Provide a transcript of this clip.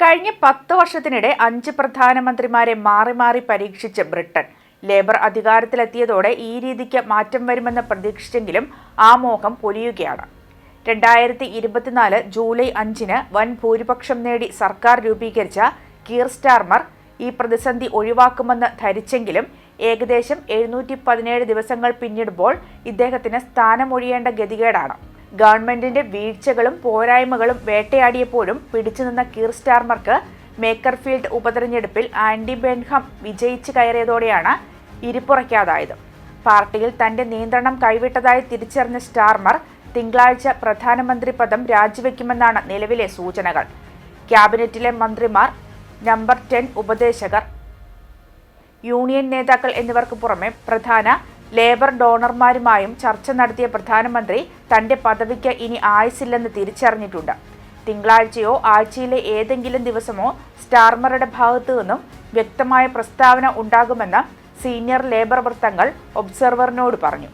കഴിഞ്ഞ 10 വർഷത്തിനിടെ 5 പ്രധാനമന്ത്രിമാരെ മാറി മാറി പരീക്ഷിച്ച് ബ്രിട്ടൻ. ലേബർ അധികാരത്തിലെത്തിയതോടെ ഈ രീതിക്ക് മാറ്റം വരുമെന്ന് പ്രതീക്ഷിച്ചെങ്കിലും ആ മോഹം പൊലിയുകയാണ്. 2024 ജൂലൈ 5-ന് വൻ ഭൂരിപക്ഷം നേടി സർക്കാർ രൂപീകരിച്ച കീർ സ്റ്റാർമർ ഈ പ്രതിസന്ധി ഒഴിവാക്കുമെന്ന് ധരിച്ചെങ്കിലും ഏകദേശം 717 ദിവസങ്ങൾ പിന്നിടുമ്പോൾ ഇദ്ദേഹത്തിന് സ്ഥാനമൊഴിയേണ്ട ഗതികേടാണ്. ഗവൺമെന്റിന്റെ വീഴ്ചകളും പോരായ്മകളും വേട്ടയാടിയപ്പോഴും പിടിച്ചുനിന്ന കീർ സ്റ്റാർമർക്ക് മേക്കർഫീൽഡ് ഉപതെരഞ്ഞെടുപ്പിൽ ആൻഡി ബെൻഹം വിജയിച്ചു കയറിയതോടെയാണ് ഇരിപ്പുറയ്ക്കാതായത്. പാർട്ടിയിൽ തന്റെ നിയന്ത്രണം കൈവിട്ടതായി തിരിച്ചറിഞ്ഞ സ്റ്റാർമർ തിങ്കളാഴ്ച പ്രധാനമന്ത്രി പദം രാജിവെക്കുമെന്നാണ് നിലവിലെ സൂചനകൾ. ക്യാബിനറ്റിലെ മന്ത്രിമാർ, നമ്പർ 10 ഉപദേശകർ, യൂണിയൻ നേതാക്കൾ എന്നിവർക്ക് പുറമെ പ്രധാന ലേബർ ഡോണർമാരുമായും ചർച്ച നടത്തിയ പ്രധാനമന്ത്രി തന്റെ പദവിക്ക് ഇനി ആയുസില്ലെന്ന് തിരിച്ചറിഞ്ഞിട്ടുണ്ട്. തിങ്കളാഴ്ചയോ ആഴ്ചയിലെ ഏതെങ്കിലും ദിവസമോ സ്റ്റാർമറുടെ ഭാഗത്തു നിന്നും വ്യക്തമായ പ്രസ്താവന ഉണ്ടാകുമെന്ന് സീനിയർ ലേബർ വൃത്തങ്ങൾ ഒബ്സർവറിനോട് പറഞ്ഞു.